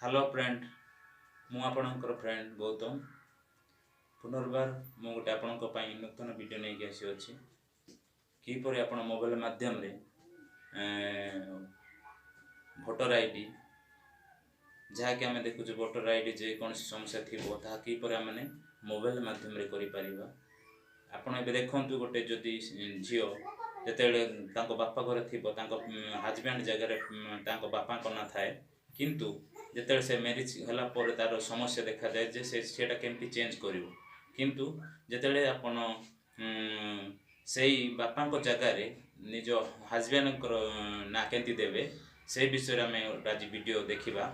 Hello friend मु आपणकर friend Gautam पुनर्बार मु गोटे आपण नूतन वीडियो नहीं आसी अच्छी किपर आप मोबाइल माध्यम रे भोटर आईडी जहाँकि आम देखुचे भोटर आईडी जेको समस्या थी किपर आम मोबाइल माध्यम रे करि परिबा। आपण ए देखु गोटे जदि झील जिते बापा घर थी हजबैंड जगह बापा ना थाए किंतु जिते से मैरिज होला पर तार समस्या देखा जाए जे सेटा केमती चेंज करिवो किंतु जिते आपण से बापा जगार निज हजबैंड ना केमती देवे से विषय में आज वीडियो देखा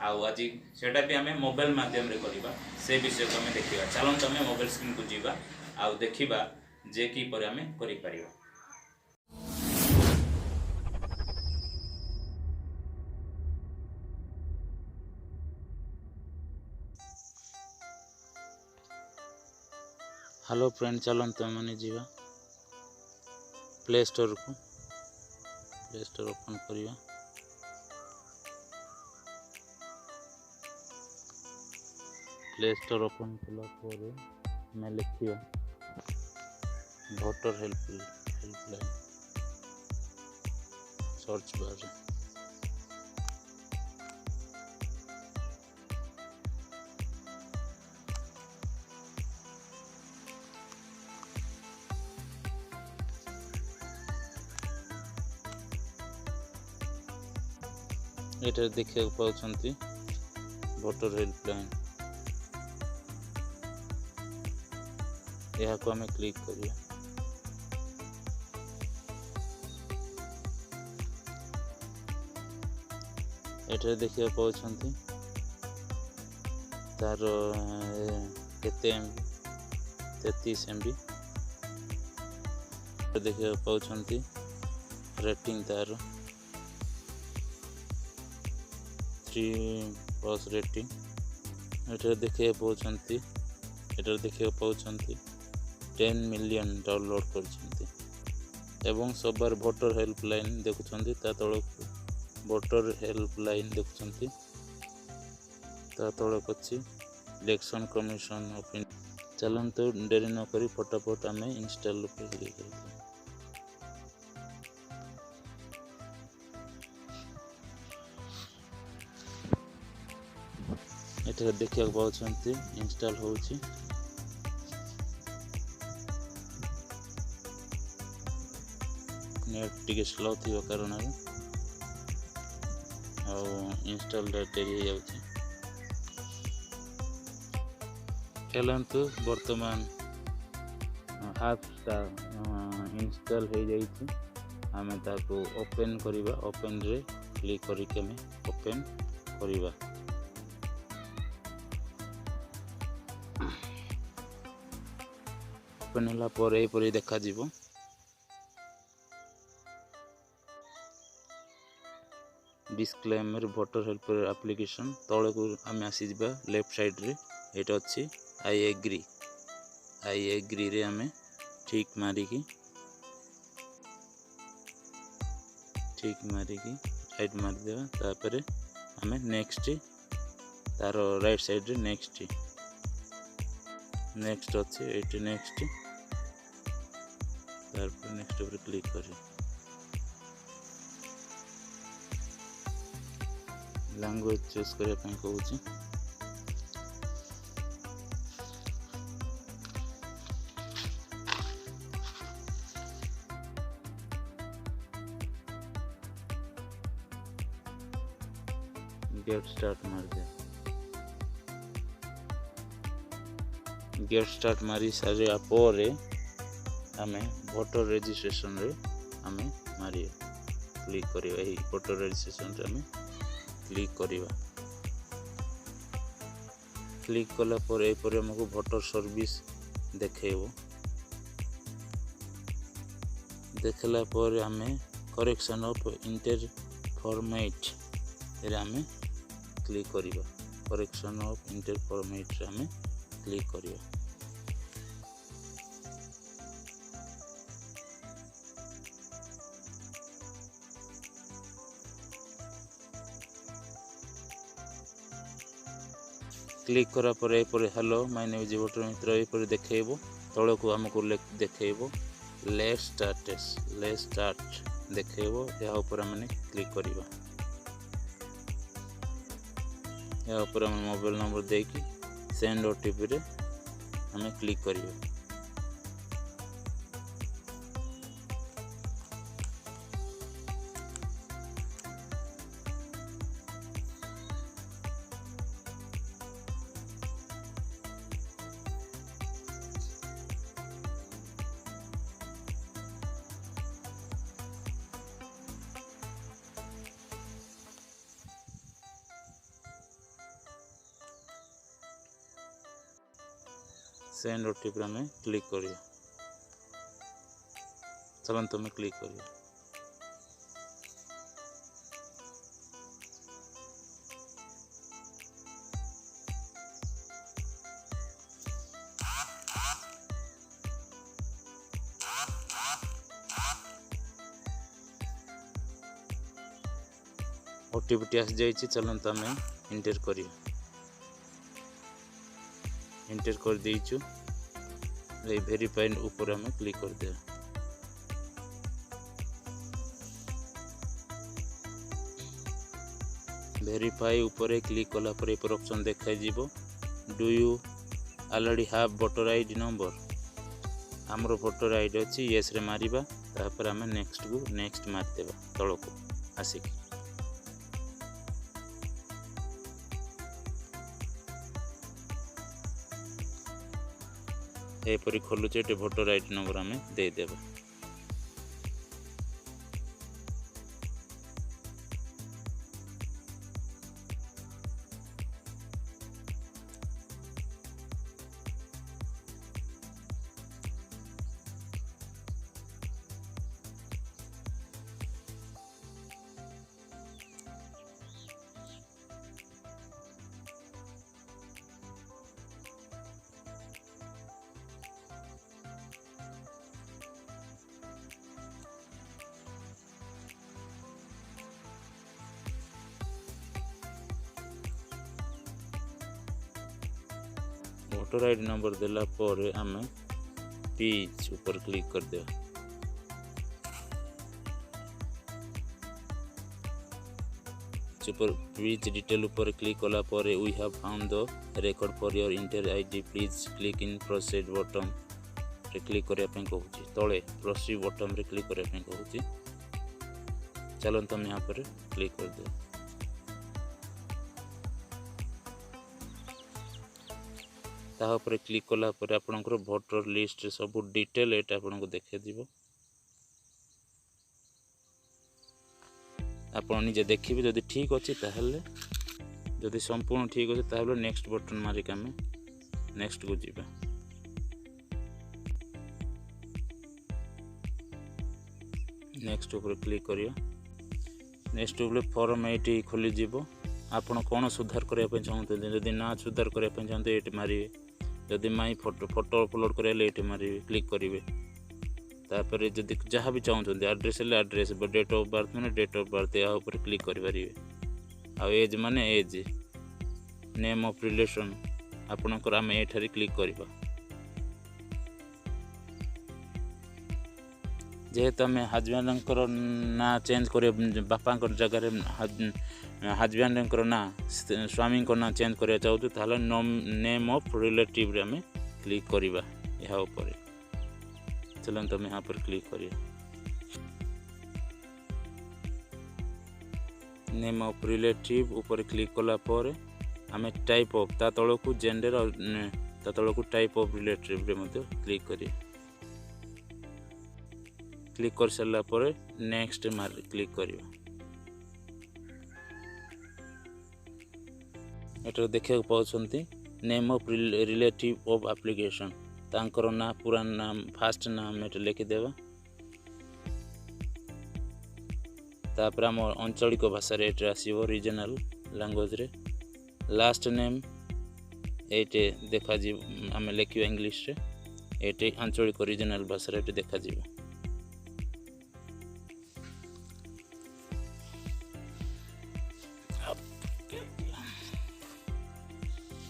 आज सेटा भी आम मोबाइल माध्यम रे करबा से विषय को आम देखा। चलते आम मोबाइल स्क्रीन को जीवा आउ देखा जे किपर आम करि परिबा। हेलो फ्रेंड चलते मैंने जीवा प्ले स्टोर को ओपन करिया। प्ले स्टोर ओपन कला मैं लिखिया वोटर हेल्पलाइन सर्च बार ये देखा पाँच वोटर हेल्पलाइन यहाँ को आम क्लिक करिया। ये देखा पाँच तार केते MB 33 MB देखा पाँच रेटिंग तार 3+ रेटिंग ये देखा पाँच 10 मिलियन डाउनलोड कर सब वोटर हेल्पलाइन देखुं तल वोटर हेल्पलाइन देखुं तलक अच्छी इलेक्शन कमिशन ऑफ इंडिया। चलते डेरी नक फटाफट आम इंस्टॉल पे क्लिक करते ये देखा पाँच इंस्टॉल होची। नेट टिके स्लो थी कारण इंस्टॉल डेरी जाऊँगी। चलतु वर्तमान हाफ इंस्टॉल हो जाइए आम ताको ओपन करिबा। ओपन रे क्लिक करके आम ओपन करिबा। ओपन होला पर एपरि देखा जीवो डिस्क्लेमर वोटर हेल्प एप्लिकेशन तले को आम आसी जा लेफ्ट साइड रे ये अच्छी आई एग्री रे आम ठीक मारिकी राइट मारिदेवा। तापर आम नेक्स्ट तार राइट साइड रे नेक्स्ट अच्छे ये नेक्स्ट तार नेक्स्ट पर क्लिक करें। लैंग्वेज चूज करने कहूँ गेट स्टार्ट मार दे। गेट स्टार्ट मारी सारे पर आम वोटर रजिस्ट्रेशन रे आम मारिया क्लिक करिया। यही वोटर रजिस्ट्रेशन रे आम क्लिक करिवा। क्लिक कला पर एपर हमको वोटर सर्विस देखेबो। देखला पर आम करेक्शन ऑफ इंटर फॉर्मेट रे आम क्लिक करिवा। करेक्शन ऑफ इंटर फॉर्मेट रे आम क्लिक करिवा। क्लिक करा पर hello my name is voter मित्र एपरी देखैबो तळ को हमको देखैबो लेट्स स्टार्ट देखैबो या ऊपर हमने क्लिक करिबा या ऊपर हम मोबाइल नंबर देकी सेंड ओटीपी रे हमें क्लिक करिबा सेंड ओटीपी में क्लिक करियो चलंतु में क्लिक करियो ओटीपी आस जाइए चलंतु में इंटर करियो इंटर कर दीचु वेरीफाइड ऊपर हमें क्लिक कर दे वेरीफाई ऊपर क्लिक कला पर ऊपर ऑप्शन देखा जीवो do you already have voter ID number हमरो वोटर आईडी अच्छी यस रे मारिबा तापर हमें नेक्स्ट मार देबा तळ को आसिक एपरी खोलुचे एटे वोटर आईडी नंबर हमें दे देबा वोटर आईडी नंबर देला पर हमें पेज ऊपर क्लिक कर दे ऊपर पेज डिटेल ऊपर क्लिक कला पर we have found the record for your enter ID please click in proceed button रे क्लिक करिया पे कहूची तळे प्रोसीड बटन रे क्लिक करिया पे कहूची चलो तुम यहां पर क्लिक कर दे ता ऊपर क्लिक कला पर आपनकर वोटर लिस्ट सब डिटेल एटा आपनको देखे दिबो आपण निजे देखिबे जदि ठीक अछि ताहले जदि संपूर्ण ठीक अछि ताहले नेक्स्ट बटन मारि के हमें नेक्स्ट को जीबा नेक्स्ट ऊपर क्लिक करियो नेक्स्ट ऊपर फॉर्म एटी खोली जीवो आपण कोन सुधार करिया पे चाहते जदि ना सुधार करिया पे चाहते एटी मारिबे जदि माई फोटो अपलोड करिया एटी मारिबे क्लिक करिवे तापर जदि जहाँ भी चाहते एड्रेस है एड्रेस डेट ऑफ बर्थ मैंने डेट ऑफ बर्थ या ऊपर क्लिक करें आ एज माने एज नेम ऑफ रिलेशन आपणकर आम एठारे क्लिक करवा जेहेतु आम हजबैंड ना चेंज कर बापा जगार हजबैंड ना स्वामी ना चेंज करा चाहूँ ताहले नेम ऑफ रिलेटिव आम क्लिक करवा या ऊपर चलो तुम यहाँ पर क्लिक करिए नेम ऑफ रिलेटिव ऊपर क्लिक कला पर आम टाइप ऑफ ता तल को जेंडर और ता तल को टाइप ऑफ रिलेटिव रे मध्य क्लिक करिए क्लिक कर सारा पर नेक्स्ट मार क्लिक करिए एटा देखा पाउछंती name of relative of application तांकर ना पूरा नाम फास्ट नाम एट लिखिदेवा तापर आम आंचलिक भाषा एट आसो रीजनल लैंग्वेज रे लास्ट नेम एटे देखा आम लिखा इंग्लिश रे एटे आंचलिक रीजनल भाषा एटे देखा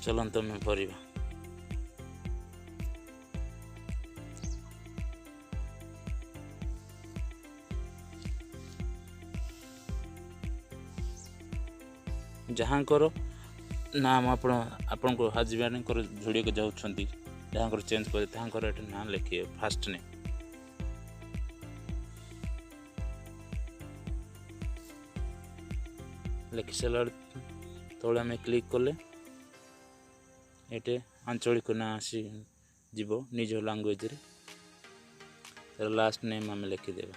चलନ୍ତୁ ଆମେ ଭରିବା। ଯାହାଙ୍କର ନାମ ଆପଣଙ୍କ ହଜବେଣ୍ଡଙ୍କର ଯୋଡ଼ିବାକୁ ଯାଉଛନ୍ତି, ଯାହାଙ୍କର ଚେଞ୍ଜ କରି ତାଙ୍କର ଏଠି ନାଁ ଲେଖିବେ ଫାଷ୍ଟ ନେମ୍। ଲେଖି ସାରିଲା ତଳେ ଆମେ କ୍ଲିକ୍ କଲେ ଏଠି ଆଞ୍ଚଳିକ ନାଁ ଆସିଯିବ ନିଜ ଲାଙ୍ଗୁଏଜରେ। ତାର ଲାଷ୍ଟ ନେମ୍ ଆମେ ଲେଖିଦେବା।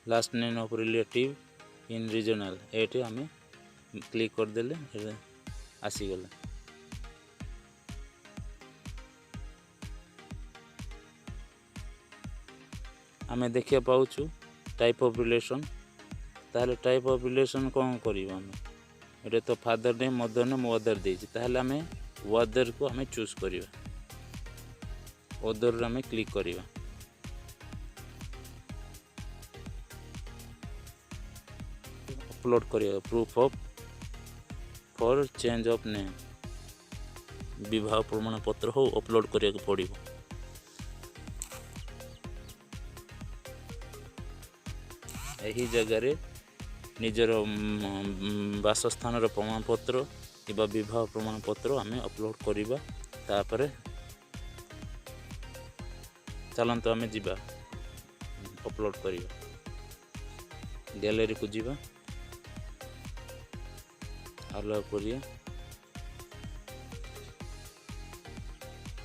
Last name of relative in regional ये आम क्लिक करदेले आसीगला। आम देखा पाऊँ टाइप ऑफ रिलेशन। ताहले टाइप ऑफ रिलेशन कौन करियो आम ये तो father name mother name other देछि, ताहले आम अदर को आम चूज करिवा। अदर आम क्लिक करिवा। अपलोड करिया proof of for change of name विवाह प्रमाण पत्र हो अपलोड करिया पड़िबो। यही जगह रे निजर बासस्थान प्रमाण पत्र किबा विवाह प्रमाण पत्र आम अपलोड करिबा। तापरे चलंतो आम जीवा अपलोड करिबा। गैलरी को जीवा, अलाउ करिए।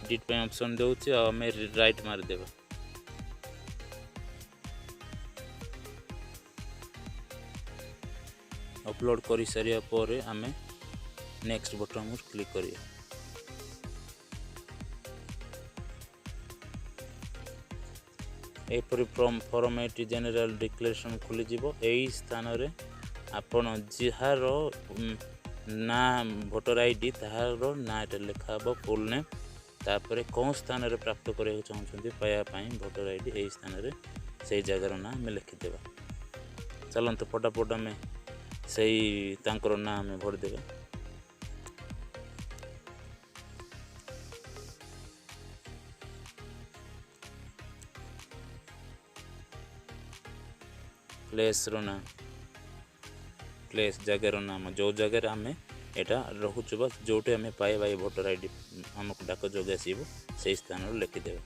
एडिट पे ऑप्शन देउछि आ हमें राइट मार देबा। अपलोड करि सारिया पर आमे नेक्स्ट बटन पर क्लिक करिए। एपरि फ्रॉम फॉर्मेट जनरल डिक्लेरेशन खुली जीवो। एई स्थान रे आपण जिहार ना भोटर आईडी ताहार ना लिखा हे फुल नेम। तापर कौन स्थान रे प्राप्त करने चाहते पायापाई भोटर आईडी यही स्थान रे से जगार ना आम लिखिदेवा। चलते फटाफट आम से ना आम भरदेवा। प्लेस ना प्लेस जगार नाम जो जगह आम एटा रोचु बस जोटे आम पाए भाई भोटर आईडी आमको डाक जोग आसो से स्थान लिखिदे।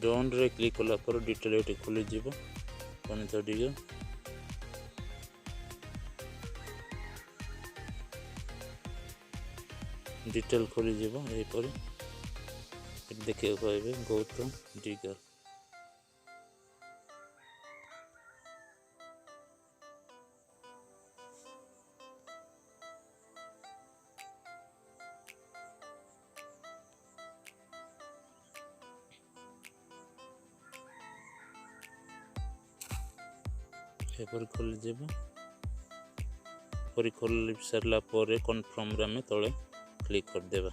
डोन रे क्लिक कला पर डिटेल ये खुली जीव। डिटेल खोली जीव यहीपर देखिए पाइबे गौतम डिगर। एपर खोली जीव। पर खोल सारा पर कन्फर्म आम तले क्लिक कर देवा।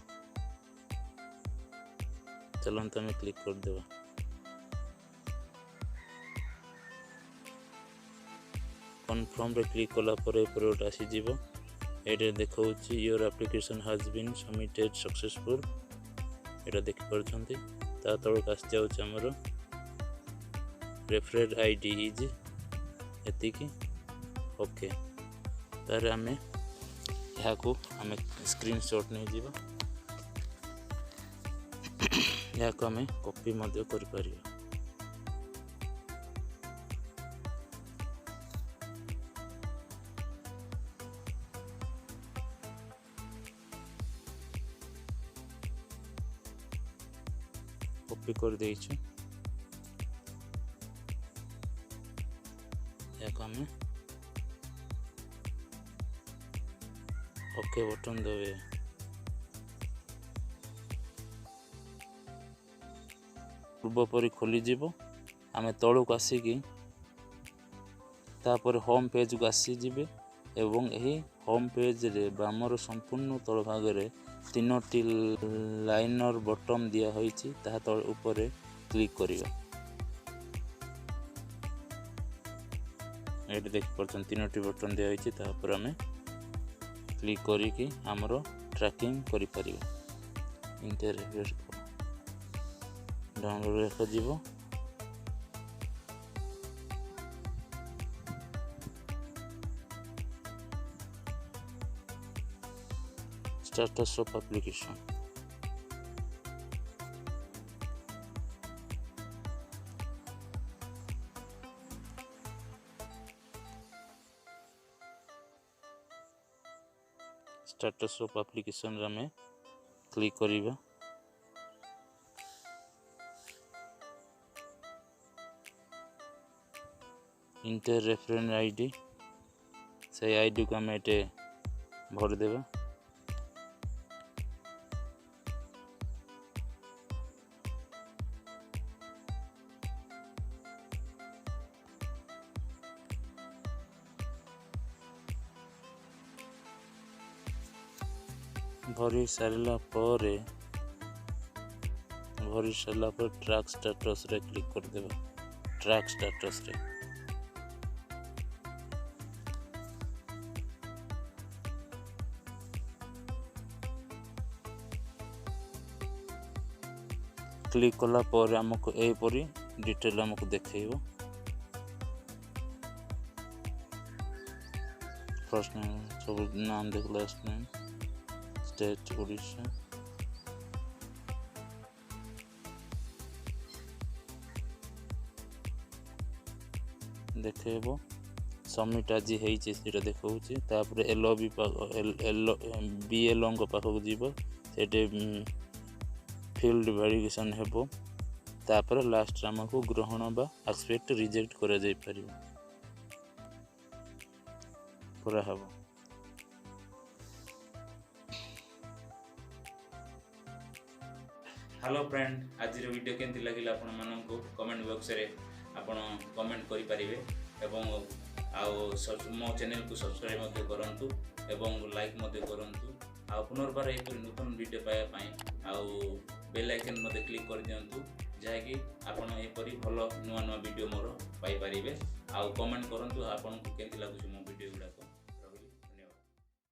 चलते हमें क्लिक कर देवा। कन्फर्म रे क्लिक कला पर गोटे आसीଯିव। ये देखा your application has been submitted successful ये देखिपे। ता तलक आसी जाऊँ आमर रेफरेड आईडी इज एति ओके। तार आम यहाँ को आम स्क्रीनशॉट नहीं जीवा। यहाँ को आम कॉपी मध्य कर परिया। कॉपी कर देइछु। यहाँ को आम ओके बटन देवे। पूर्व परी खोली जीव। आम तलक आसिकी तापर होम पेज को आसी जिवे एवं यही होम पेज रे बामर संपूर्ण तल भाग रे 3टी लाइनर बटन दिया होईची ताहा तल ऊपर क्लिक करिवा। ये देख पार्छन 3टी बटन दिया होईची ताहा पर हमें क्लिक करिकी हमरो ट्रैकिंग करि परिबा। इंटरफेस डाउनलोड देखा जीवो status of application status of application रे में क्लिक करिबा। इंटर रेफरेंस आईडी से आईडी को हमें एटे भर देबा। भरी सारा पर ट्रैक स्टेटस रे क्लिक कर देबा। ट्रैक स्टेटस रे क्लिक कला पर हमको ए परी डिटेल हमको देखैबो। फर्स्ट नेम सब नाम देख, लास्ट नेम, स्टेट ओडिशा, देखैबो। सबमिट आज हेइचे सेटा देखौचे। तापर एलओबी बीएलओ को पाखक जीवो, सेटे फील्ड वेरिफिकेशन हेबो। तापर लास्ट हमको ग्रहण बा एक्सेप्ट रिजेक्ट करा जाय परिबो पूरा हबो। हेलो फ्रेंड, आज वीडियो केमती लगिला आपण माननको कमेंट बॉक्स रे आपण कमेंट करि परिबे एवं मो चैनल को सब्सक्राइब मध्य करंतु एवं लाइक मध्य करंतु। आ पुनर्बार एपरि नूतन वीडियो पाया पई आउ बेल आइकन मध्य क्लिक कर दियंतु, जहा कि आपण एपरि भलो नुआ नुआ वीडियो मोर पाई परिबे। आ कमेंट करंतु आपण को केमती लागुची।